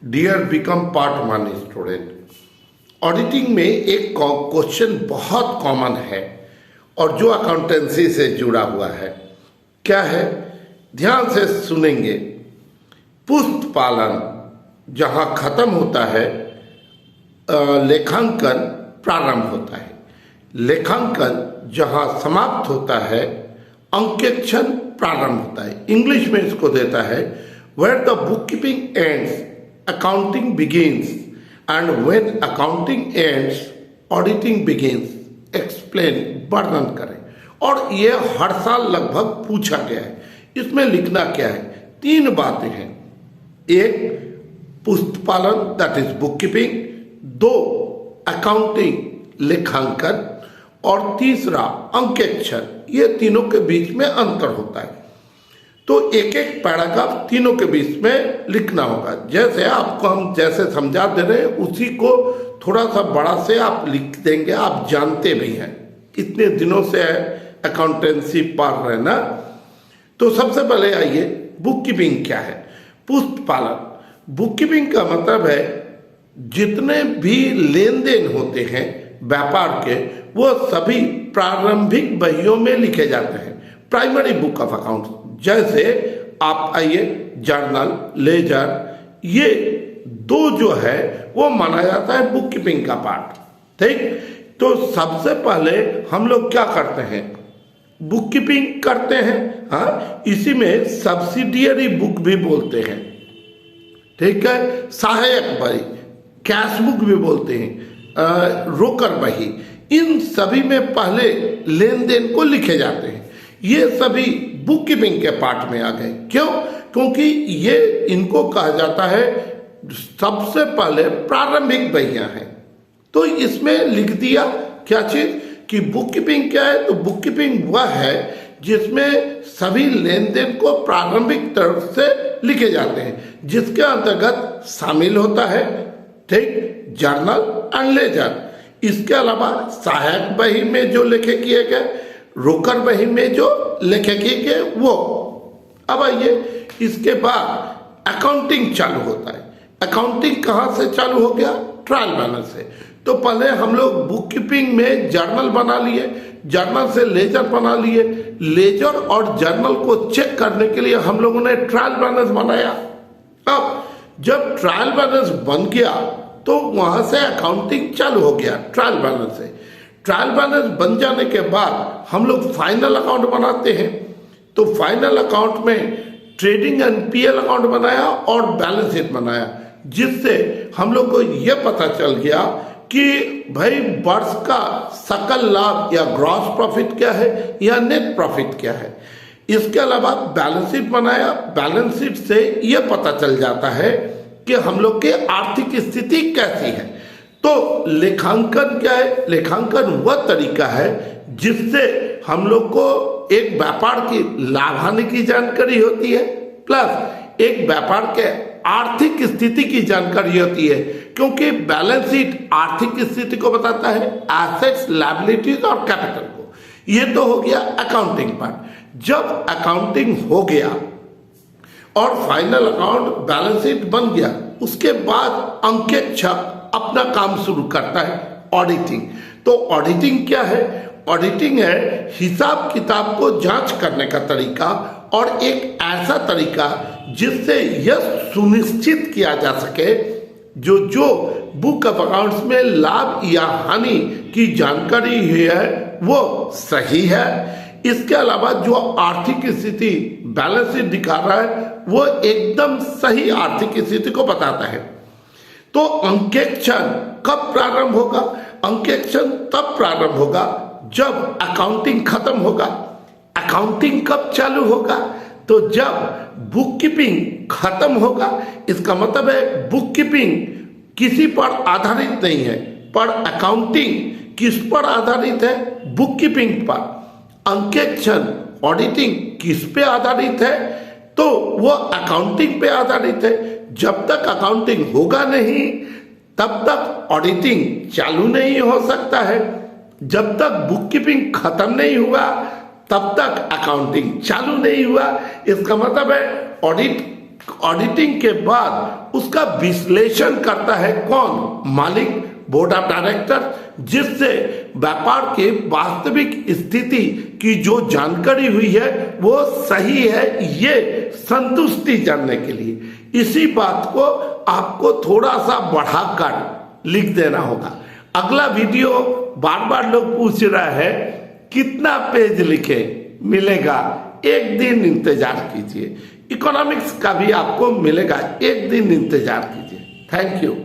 Dear BCom part one student, auditing में एक question बहुत कॉमन है और जो अकाउंटेंसी से जुड़ा हुआ है। क्या है? ध्यान से सुनेंगे। पुस्त पालन जहाँ खत्म होता है, लेखांकन प्रारंभ होता है। लेखांकन जहाँ समाप्त होता है, अंकेक्षण प्रारंभ होता है। इंग्लिश में इसको देता है where the book keeping ends accounting begins and when accounting ends auditing begins. Explain, वर्णन करें। और ये हर साल लगभग पूछा गया है। इसमें लिखना क्या है? तीन बातें हैं। एक, पुस्त पालन दैट इज बुक कीपिंग। दो, अकाउंटिंग लेखांकन। और तीसरा, अंकेक्षण। ये तीनों के बीच में अंतर होता है। तो एक एक पैराग्राफ तीनों के बीच में लिखना होगा। जैसे आपको हम जैसे समझा दे रहे हैं उसी को थोड़ा सा बड़ा से आप लिख देंगे। आप जानते भी हैं, इतने दिनों से अकाउंटेंसी पढ़ रहे हैं ना। तो सबसे पहले आइए, बुक कीपिंग क्या है? पुस्त पालन। बुक कीपिंग का मतलब है जितने भी लेन देन होते हैं व्यापार के, वो सभी प्रारंभिक बहियों में लिखे जाते हैं, प्राइमरी बुक ऑफ अकाउंट। जैसे आप आइए, जर्नल, लेजर, ये दो जो है वो माना जाता है बुक कीपिंग का पार्ट। ठीक? तो सबसे पहले हम लोग क्या करते हैं? बुक कीपिंग करते हैं। हाँ, इसी में सब्सिडियरी बुक भी बोलते हैं। ठीक है? सहायक बही, कैश बुक भी बोलते हैं, रोकड़ बही। इन सभी में पहले लेन देन को लिखे जाते हैं। ये सभी बुक कीपिंग के पार्ट में आ गए। क्यों? क्योंकि ये इनको कहा जाता है सबसे पहले प्रारंभिक बहियां हैं। तो इसमें लिख दिया क्या चीज कि बुक कीपिंग क्या है? तो बुक कीपिंग वह है जिसमें सभी लेन देन को प्रारंभिक तरफ से लिखे जाते हैं, जिसके अंतर्गत शामिल होता है, ठीक, जर्नल एंड लेजर। इसके अलावा सहायक बही में जो लेखे किए गए, रोकड़ बही में जो लेखे किए गए वो। अब आइए, इसके बाद अकाउंटिंग चालू होता है। अकाउंटिंग कहाँ से चालू हो गया? ट्रायल बैलेंस से। तो पहले हम लोग बुक कीपिंग में जर्नल बना लिए, जर्नल से लेजर बना लिए, लेजर और जर्नल को चेक करने के लिए हम लोगों ने ट्रायल बैलेंस बनाया। अब जब ट्रायल बैलेंस बन गया तो वहां से अकाउंटिंग चालू हो गया ट्रायल बैलेंस से। ट्रायल बैलेंस बन जाने के बाद हम लोग फाइनल अकाउंट बनाते हैं। तो फाइनल अकाउंट में ट्रेडिंग एंड पीएल अकाउंट बनाया और बैलेंस शीट बनाया, जिससे हम लोग को यह पता चल गया कि भाई वर्ष का सकल लाभ या ग्रॉस प्रॉफिट क्या है या नेट प्रॉफिट क्या है। इसके अलावा बैलेंस शीट बनाया। बैलेंस शीट से यह पता चल जाता है कि हम लोग की आर्थिक स्थिति कैसी है। तो लेखांकन क्या है? लेखांकन वह तरीका है जिससे हम लोग को एक व्यापार की लाभ हानि की जानकारी होती है, प्लस एक व्यापार के आर्थिक स्थिति की जानकारी होती है। क्योंकि बैलेंस शीट आर्थिक स्थिति को बताता है, एसेट्स, लायबिलिटीज और कैपिटल को। ये तो हो गया अकाउंटिंग पार्ट। जब अकाउंटिंग हो गया और फाइनल अकाउंट बैलेंस शीट बन गया, उसके बाद अंकेक्षक अपना काम शुरू करता है, ऑडिटिंग। तो ऑडिटिंग क्या है? ऑडिटिंग है हिसाब किताब को जांच करने का तरीका, और एक ऐसा तरीका जिससे यह सुनिश्चित किया जा सके जो बुक ऑफ अकाउंट्स में लाभ या हानि की जानकारी है वो सही है। इसके अलावा जो आर्थिक स्थिति बैलेंस शीट दिखा रहा है वो एकदम सही आर्थिक स्थिति को बताता है। तो अंकेक्षण कब प्रारंभ होगा? अंकेक्षण तब प्रारंभ होगा जब अकाउंटिंग खत्म होगा। अकाउंटिंग कब चालू होगा? तो जब बुक कीपिंग खत्म होगा। इसका मतलब है बुक कीपिंग किसी पर आधारित नहीं है, पर अकाउंटिंग किस पर आधारित है? बुक कीपिंग पर। अंकेक्षण, ऑडिटिंग किस पे आधारित है? तो वो अकाउंटिंग पे आधारित है। जब तक अकाउंटिंग होगा नहीं तब तक ऑडिटिंग चालू नहीं हो सकता है। जब तक बुक कीपिंग खत्म नहीं हुआ तब तक अकाउंटिंग चालू नहीं हुआ। इसका मतलब है ऑडिट ऑडिटिंग के बाद उसका विश्लेषण करता है कौन? मालिक, बोर्ड ऑफ डायरेक्टर, जिससे व्यापार के वास्तविक स्थिति की जो जानकारी हुई है वो सही है, ये संतुष्टि जानने के लिए इसी बात को आपको थोड़ा सा बढ़ाकर लिख देना होगा। अगला वीडियो बार बार लोग पूछ रहा है कितना पेज लिखे, मिलेगा, एक दिन इंतजार कीजिए। इकोनॉमिक्स का भी आपको मिलेगा, एक दिन इंतजार कीजिए। Thank you.